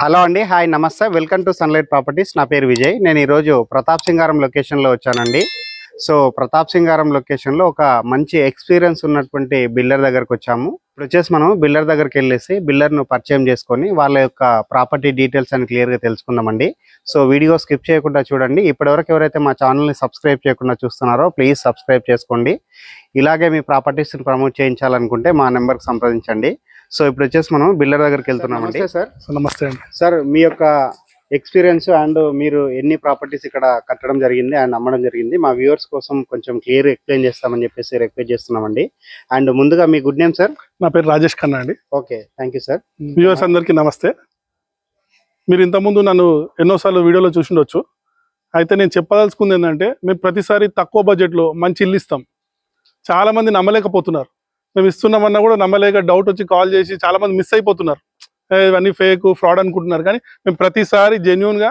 Hello అండి, hi, నమస్తే, welcome to sunlight properties. నా పేరు విజయ్. నేను ఈరోజు ప్రతాప్ సింగారం లొకేషన్లో వచ్చానండి. సో ప్రతాప్ సింగారం లొకేషన్లో ఒక మంచి ఎక్స్పీరియన్స్ ఉన్నటువంటి బిల్డర్ దగ్గరకు వచ్చాము. ఇప్పుడు వచ్చేసి మనం బిల్డర్ దగ్గరికి వెళ్ళేసి బిల్డర్ను పరిచయం చేసుకొని వాళ్ళ యొక్క ప్రాపర్టీ డీటెయిల్స్ అని క్లియర్గా తెలుసుకుందామండి. సో వీడియో స్కిప్ చేయకుండా చూడండి. ఇప్పటివరకు ఎవరైతే మా ఛానల్ని సబ్స్క్రైబ్ చేయకుండా చూస్తున్నారో ప్లీజ్ సబ్స్క్రైబ్ చేసుకోండి. ఇలాగే మీ ప్రాపర్టీస్ని ప్రమోట్ చేయించాలనుకుంటే మా నెంబర్కి సంప్రదించండి. సో ఇప్పుడు వచ్చేసి మనం బిల్డర్ దగ్గరికి వెళ్తున్నామండి. సార్ నమస్తే అండి. సార్, మీ యొక్క ఎక్స్పీరియన్స్ అండ్ మీరు ఎన్ని ప్రాపర్టీస్ ఇక్కడ కట్టడం జరిగింది అండ్ అమ్మడం జరిగింది మా వ్యూవర్స్ కోసం కొంచెం క్లియర్ ఎక్స్ప్లెయిన్ చేస్తామని చెప్పేసి రిక్వెస్ట్ చేస్తున్నామండి. అండ్ ముందుగా మీ గుడ్ నేమ్ సార్? నా పేరు రాజేష్ ఖన్నా అండి. Okay, thank you sir. Viewers అందరికీ నమస్తే. మీరు ఇంతకుముందు నన్ను ఎన్నోసార్లు వీడియోలో చూసిండొచ్చు. అయితే నేను చెప్పదలుచుకుంది ఏంటంటే, మేము ప్రతిసారి తక్కువ బడ్జెట్లో మంచి ఇల్లు ఇస్తాం. చాలామంది నమ్మలేకపోతున్నారు. మేము ఇస్తున్నామన్నా కూడా నమ్మలేక డౌట్ వచ్చి కాల్ చేసి చాలామంది మిస్ అయిపోతున్నారు. ఇవన్నీ ఫేక్, ఫ్రాడ్ అనుకుంటున్నారు. కానీ మేము ప్రతిసారి జెన్యున్గా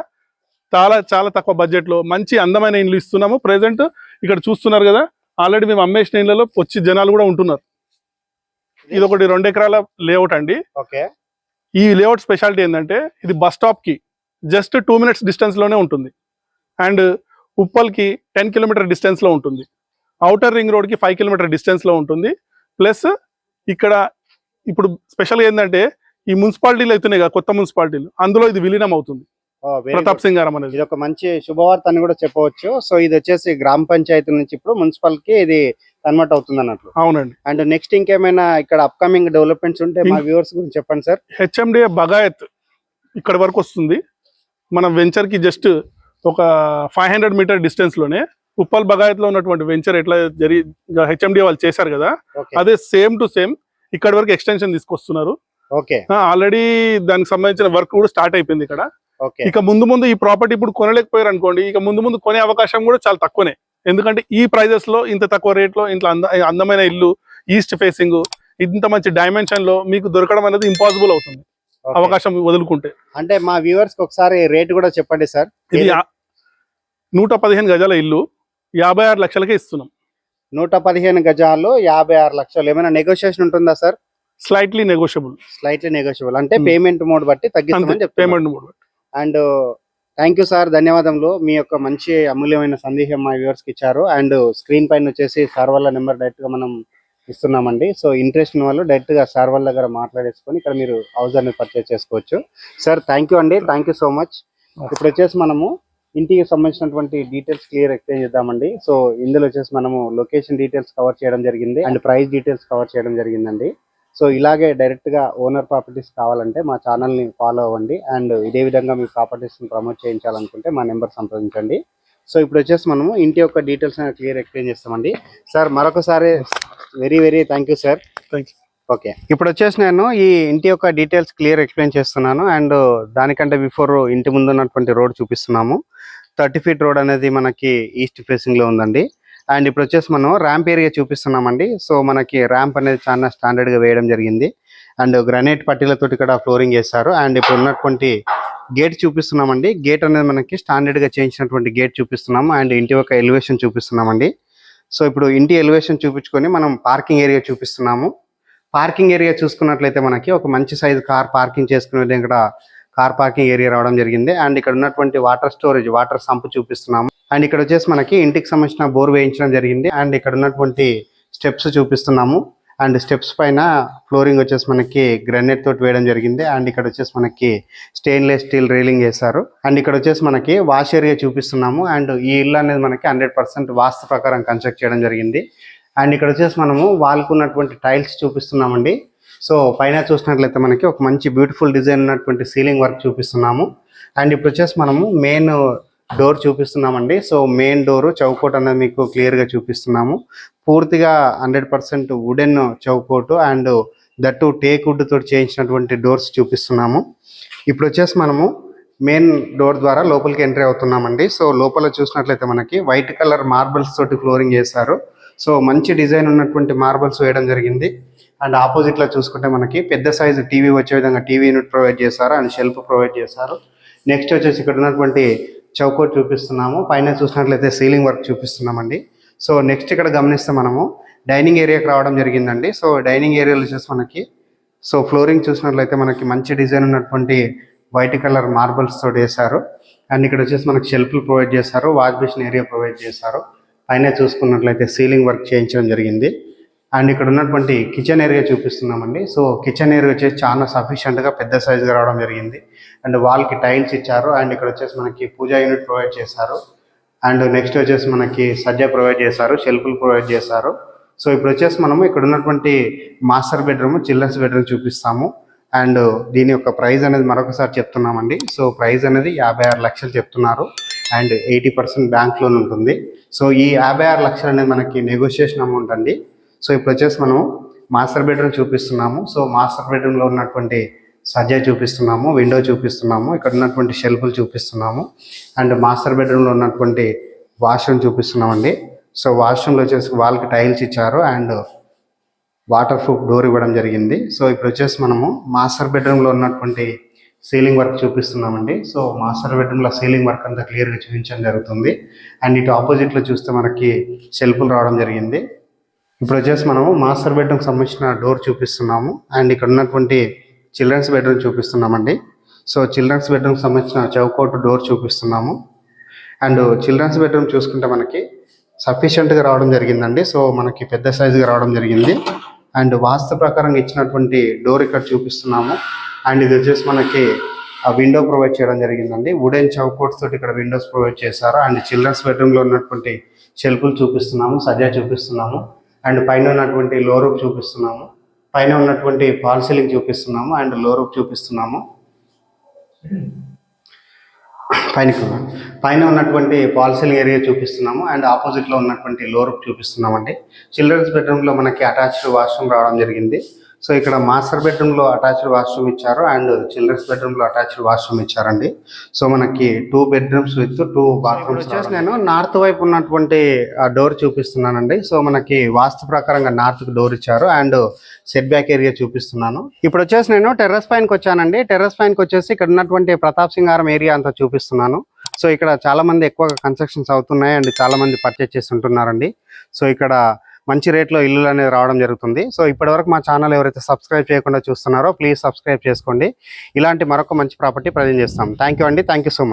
చాలా తక్కువ బడ్జెట్లో మంచి అందమైన ఇండ్లు ఇస్తున్నాము. ప్రెసెంట్ ఇక్కడ చూస్తున్నారు కదా, ఆల్రెడీ మేము అమ్మేసిన ఇళ్లలో వచ్చి జనాలు కూడా ఉంటున్నారు. ఇది ఒకటి 2 ఎకరాల లేఅవుట్ అండి. ఓకే, ఈ లేఅవుట్ స్పెషాలిటీ ఏంటంటే, ఇది బస్ స్టాప్కి జస్ట్ 2 minutes డిస్టెన్స్లోనే ఉంటుంది. అండ్ ఉప్పల్కి 10 kilometer డిస్టెన్స్లో ఉంటుంది. ఔటర్ రింగ్ రోడ్కి 5 kilometer డిస్టెన్స్లో ఉంటుంది. ప్లస్ ఇక్కడ ఇప్పుడు స్పెషల్గా ఏంటంటే, ఈ మున్సిపాలిటీలు అవుతున్నాయి కదా, కొత్త మున్సిపాలిటీలు, అందులో ఇది విలీనం అవుతుంది. ప్రతాప్ సింగారం అనేది ఇది ఒక మంచి శుభవార్త అని కూడా చెప్పవచ్చు. సో ఇది వచ్చేసి గ్రామ పంచాయతీ నుంచి ఇప్పుడు మున్సిపల్కి ఇది కన్వర్ట్ అవుతుంది అన్నట్లు. అవునండి. అండ్ నెక్స్ట్ ఇంకేమైనా ఇక్కడ అప్కమింగ్ డెవలప్మెంట్స్ ఉంటే మా వ్యూవర్స్ గురించి చెప్పండి సార్. హెచ్ఎండిఏ బగాయత్ ఇక్కడ వరకు వస్తుంది. మన వెంచర్కి జస్ట్ ఒక 500 meter డిస్టెన్స్లోనే ఉప్పల్ బగాయత్లో ఉన్నటువంటి వెంచర్ ఎట్లా హెచ్ఎండిఏ వాళ్ళు చేశారు కదా, అదే సేమ్ టు సేమ్ ఇక్కడ వరకు ఎక్స్టెన్షన్ తీసుకొస్తున్నారు. ఓకే, ఆల్రెడీ దానికి సంబంధించిన వర్క్ కూడా స్టార్ట్ అయిపోయింది ఇక్కడ. ఇక ముందు ఈ ప్రాపర్టీ ఇప్పుడు కొనలేకపోయారు అనుకోండి, ఇక ముందు కొనే అవకాశం కూడా చాలా తక్కువనే. ఎందుకంటే ఈ ప్రైజెస్ లో ఇంత తక్కువ రేట్ లో ఇంత అందమైన ఇల్లు, ఈస్ట్ ఫేసింగ్, ఇంత మంచి డైమెన్షన్ లో మీకు దొరకడం అనేది ఇంపాసిబుల్ అవుతుంది అవకాశం వదులుకుంటే. అంటే మా వ్యూవర్స్ ఒకసారి రేట్ కూడా చెప్పండి సార్. ఇది 115 గజాల ఇల్లు 56 లక్షలకే ఇస్తున్నాం. 115 గజాలు 56 లక్షలు. ఏమైనా నెగోషియేషన్ ఉంటుందా సార్? స్లైట్లీ నెగోషియబుల్ అంటే పేమెంట్ మోడ్ బట్టి తగ్గిస్తామని చెప్తారు. పేమెంట్ మోడ్ బట్టి. అండ్ థ్యాంక్ యూ సార్, ధన్యవాదములు. మీ యొక్క మంచి అమూల్యమైన సందేశం మా వ్యూవర్స్కి ఇచ్చారు. అండ్ స్క్రీన్ పైన వచ్చేసి సార్ వాళ్ళ నెంబర్ డైరెక్ట్గా మనం ఇస్తున్నామండి. సో ఇంట్రెస్ట్ ఉన్న వాళ్ళు డైరెక్ట్గా సార్ వాళ్ళ దగ్గర మాట్లాడేసుకొని ఇక్కడ మీరు హౌస్ అనేది పర్చేస్ చేసుకోవచ్చు. సార్ థ్యాంక్ యూ అండి, థ్యాంక్ యూ సో మచ్. ఇప్పుడు వచ్చేసి మనము ఇంటికి సంబంధించినటువంటి డీటెయిల్స్ క్లియర్ ఎక్స్ప్లెయిన్ చేద్దామండి. సో ఇందులో వచ్చేసి మనము లొకేషన్ డీటెయిల్స్ కవర్ చేయడం జరిగింది అండ్ ప్రైస్ డీటెయిల్స్ కవర్ చేయడం జరిగిందండి. సో ఇలాగే డైరెక్ట్గా ఓనర్ ప్రాపర్టీస్ కావాలంటే మా ఛానల్ని ఫాలో అవ్వండి. అండ్ ఇదే విధంగా మీ ప్రాపర్టీస్ని ప్రమోట్ చేయించాలనుకుంటే మా నెంబర్ సంప్రదించండి. సో ఇప్పుడు వచ్చేసి మనము ఇంటి యొక్క డీటెయిల్స్ అనేది క్లియర్ ఎక్స్ప్లెయిన్ చేస్తామండి. సార్ మరొకసారి very thank you sir. Thank you. Okay, ఇప్పుడు వచ్చేసి నేను ఈ ఇంటి యొక్క డీటెయిల్స్ క్లియర్ ఎక్స్ప్లెయిన్ చేస్తున్నాను. అండ్ దానికంటే బిఫోర్ ఇంటి ముందు ఉన్నటువంటి రోడ్ చూపిస్తున్నాము. 30 feet రోడ్ అనేది మనకి ఈస్ట్ ఫేసింగ్లో ఉందండి. అండ్ ఇప్పుడు వచ్చేసి మనం ర్యాంప్ ఏరియా చూపిస్తున్నామండి. సో మనకి ర్యాంప్ అనేది చాలా స్టాండర్డ్గా వేయడం జరిగింది. అండ్ గ్రానైట్ పట్టీలతోటి ఇక్కడ ఫ్లోరింగ్ చేస్తారు. అండ్ ఇప్పుడు ఉన్నటువంటి గేట్ చూపిస్తున్నామండి. గేట్ అనేది మనకి స్టాండర్డ్గా చేయించినటువంటి గేట్ చూపిస్తున్నాము. అండ్ ఇంటి యొక్క ఎలివేషన్ చూపిస్తున్నామండి. సో ఇప్పుడు ఇంటి ఎలివేషన్ చూపించుకొని మనం పార్కింగ్ ఏరియా చూపిస్తున్నాము. పార్కింగ్ ఏరియా చూసుకున్నట్లయితే మనకి ఒక మంచి సైజు కార్ పార్కింగ్ చేసుకునే ఇక్కడ కార్ పార్కింగ్ ఏరియా రావడం జరిగింది. అండ్ ఇక్కడ ఉన్నటువంటి వాటర్ స్టోరేజ్, వాటర్ సంప్ చూపిస్తున్నాము. అండ్ ఇక్కడ వచ్చేసి మనకి ఇంటికి సంబంధించిన బోర్ వేయించడం జరిగింది. అండ్ ఇక్కడ ఉన్నటువంటి స్టెప్స్ చూపిస్తున్నాము. అండ్ స్టెప్స్ పైన ఫ్లోరింగ్ వచ్చేసి మనకి గ్రానైట్ తోటి వేయడం జరిగింది. అండ్ ఇక్కడ వచ్చేసి మనకి స్టెయిన్లెస్ స్టీల్ రైలింగ్ వేశారు. అండ్ ఇక్కడ వచ్చేసి మనకి వాష్ ఏరియా చూపిస్తున్నాము. అండ్ ఈ ఇల్లు అనేది మనకి 100% వాస్తు ప్రకారం కన్స్ట్రక్ట్ చేయడం జరిగింది. అండ్ ఇక్కడ వచ్చేసి మనము వాల్కు ఉన్నటువంటి టైల్స్ చూపిస్తున్నామండి. సో పైన చూసినట్లయితే మనకి ఒక మంచి బ్యూటిఫుల్ డిజైన్ ఉన్నటువంటి సీలింగ్ వర్క్ చూపిస్తున్నాము. అండ్ ఇప్పుడు వచ్చేసి మనము మెయిన్ డోర్ చూపిస్తున్నామండి. సో మెయిన్ డోరు చౌకోట్ అనేది మీకు క్లియర్గా చూపిస్తున్నాము. పూర్తిగా 100% వుడెన్ చౌకోటు అండ్ దట్టు టేక్ వుడ్ తోటి చేయించినటువంటి డోర్స్ చూపిస్తున్నాము. ఇప్పుడు వచ్చేసి మనము మెయిన్ డోర్ ద్వారా లోపలికి ఎంట్రీ అవుతున్నామండి. సో లోపల చూసినట్లయితే మనకి వైట్ కలర్ మార్బల్స్ తోటి ఫ్లోరింగ్ చేశారు. సో మంచి డిజైన్ ఉన్నటువంటి మార్బల్స్ వేయడం జరిగింది. అండ్ ఆపోజిట్లో చూసుకుంటే మనకి పెద్ద సైజు టీవీ వచ్చే విధంగా టీవీ యూనిట్ ప్రొవైడ్ చేశారు. అండ్ షెల్ఫ్ ప్రొవైడ్ చేశారు. నెక్స్ట్ వచ్చేసి ఇక్కడ ఉన్నటువంటి చౌకోట్ చూపిస్తున్నాము. పైన చూసినట్లయితే సీలింగ్ వర్క్ చూపిస్తున్నామండి. సో నెక్స్ట్ ఇక్కడ గమనిస్తే మనము డైనింగ్ ఏరియాకి రావడం జరిగిందండి. సో డైనింగ్ ఏరియాలో వచ్చేసి మనకి సో ఫ్లోరింగ్ చూసినట్లయితే మనకి మంచి డిజైన్ ఉన్నటువంటి వైట్ కలర్ మార్బల్స్ తోటి వేశారు. అండ్ ఇక్కడ వచ్చేసి మనకి షెల్ఫ్లు ప్రొవైడ్ చేశారు, వాష్ బేసిన్ ఏరియా ప్రొవైడ్ చేశారు. పైన చూసుకున్నట్లయితే సీలింగ్ వర్క్ చేయించడం జరిగింది. అండ్ ఇక్కడ ఉన్నటువంటి కిచెన్ ఏరియా చూపిస్తున్నామండి. సో కిచెన్ ఏరియా వచ్చేసి చాలా సఫిషియెంట్గా పెద్ద సైజుగా రావడం జరిగింది. అండ్ వాల్కి టైల్స్ ఇచ్చారు. అండ్ ఇక్కడ వచ్చేసి మనకి పూజా యూనిట్ ప్రొవైడ్ చేశారు. అండ్ నెక్స్ట్ వచ్చేసి మనకి సజ్జా ప్రొవైడ్ చేశారు, షెల్ఫ్లు ప్రొవైడ్ చేశారు. సో ఇప్పుడు వచ్చేసి మనము ఇక్కడ ఉన్నటువంటి మాస్టర్ బెడ్రూమ్, చిల్డ్రన్స్ బెడ్రూమ్ చూపిస్తాము. అండ్ దీని యొక్క ప్రైస్ అనేది మరొకసారి చెప్తున్నామండి. సో ప్రైస్ అనేది 56 లక్షలు చెప్తున్నారు. అండ్ 80% బ్యాంక్ లోన్ ఉంటుంది. సో ఈ 56 లక్షలు అనేది మనకి నెగోషియేషన్ అమౌంట్ అండి. సో ఇప్పుడు వచ్చేసి మనం మాస్టర్ బెడ్రూమ్ చూపిస్తున్నాము. సో మాస్టర్ బెడ్రూమ్లో ఉన్నటువంటి సజ్జా చూపిస్తున్నాము, విండో చూపిస్తున్నాము, ఇక్కడ ఉన్నటువంటి షెల్ఫ్లు చూపిస్తున్నాము. అండ్ మాస్టర్ బెడ్రూమ్లో ఉన్నటువంటి వాష్రూమ్ చూపిస్తున్నామండి. సో వాష్రూమ్లో వచ్చేసి వాల్కి టైల్స్ ఇచ్చారు అండ్ వాటర్ ప్రూఫ్ డోర్ ఇవ్వడం జరిగింది. సో ఇప్పుడు వచ్చేసి మనము మాస్టర్ బెడ్రూమ్లో ఉన్నటువంటి సీలింగ్ వర్క్ చూపిస్తున్నామండి. సో మాస్టర్ బెడ్రూమ్లో సీలింగ్ వర్క్ అంతా క్లియర్గా చూపించడం జరుగుతుంది. అండ్ ఇటు ఆపోజిట్లో చూస్తే మనకి షెల్ఫ్లు రావడం జరిగింది. ఇప్పుడు వచ్చేసి మనము మాస్టర్ బెడ్రూమ్కి సంబంధించిన డోర్ చూపిస్తున్నాము. అండ్ ఇక్కడ ఉన్నటువంటి చిల్డ్రన్స్ బెడ్రూమ్ చూపిస్తున్నామండి. సో చిల్డ్రన్స్ బెడ్రూమ్కి సంబంధించిన చౌకోట్ డోర్ చూపిస్తున్నాము. అండ్ చిల్డ్రన్స్ బెడ్రూమ్ చూసుకుంటే మనకి సఫిషియెంట్గా రావడం జరిగిందండి. సో మనకి పెద్ద సైజుగా రావడం జరిగింది. అండ్ వాస్తు ప్రకారం ఇచ్చినటువంటి డోర్ ఇక్కడ చూపిస్తున్నాము. అండ్ ఇది వచ్చేసి మనకి ఆ విండో ప్రొవైడ్ చేయడం జరిగిందండి. వుడెన్ చౌకోట్స్ తోటి ఇక్కడ విండోస్ ప్రొవైడ్ చేశారు. అండ్ చిల్డ్రన్స్ బెడ్రూమ్లో ఉన్నటువంటి షెల్ఫ్లు చూపిస్తున్నాము, సజ్జా చూపిస్తున్నాము. అండ్ పైన ఉన్నటువంటి లో రూఫ్ చూపిస్తున్నాము, పైన ఉన్నటువంటి ఫాల్ సీలింగ్ చూపిస్తున్నాము, అండ్ లో రూఫ్ చూపిస్తున్నాము. పైన ఉన్నటువంటి ఫాల్ సీలింగ్ ఏరియా చూపిస్తున్నాము. అండ్ ఆపోజిట్లో ఉన్నటువంటి లో రూఫ్ చూపిస్తున్నామండి. చిల్డ్రన్స్ బెడ్రూమ్లో మనకి అటాచ్డ్ వాష్రూమ్ రావడం జరిగింది. సో ఇక్కడ మాస్టర్ బెడ్రూమ్లో అటాచ్డ్ వాష్రూమ్ ఇచ్చారు అండ్ చిల్డ్రన్స్ బెడ్రూమ్లో అటాచ్డ్ వాష్రూమ్ ఇచ్చారండి. సో మనకి 2 బెడ్రూమ్స్ విత్ 2 బాత్రూమ్స్. వచ్చేసి నేను నార్త్ వైపు ఉన్నటువంటి డోర్ చూపిస్తున్నానండి. సో మనకి వాస్తు ప్రకారంగా నార్త్కి డోర్ ఇచ్చారు అండ్ సెట్ బ్యాక్ ఏరియా చూపిస్తున్నాను. ఇప్పుడు వచ్చేసి నేను టెర్రస్ పైనకి వచ్చానండి. టెర్రస్ పైనకి వచ్చేసి ఇక్కడ ఉన్నటువంటి ప్రతాప్ సింగారం ఏరియా అంతా చూపిస్తున్నాను. సో ఇక్కడ చాలా మంది ఎక్కువగా కన్స్ట్రక్షన్స్ అవుతున్నాయి అండ్ చాలా మంది పర్చేస్ చేస్తుంటున్నారండి. సో ఇక్కడ మంచి రేట్లో ఇల్లులు అనేది రావడం జరుగుతుంది. సో ఇప్పటివరకు మా ఛానల్ ఎవరైతే సబ్స్క్రైబ్ చేయకుండా చూస్తున్నారో ప్లీజ్ సబ్స్క్రైబ్ చేసుకోండి. ఇలాంటి మరొక మంచి ప్రాపర్టీ ప్రజెంట్ చేస్తాం. థ్యాంక్ యూ అండి. Thank you so much.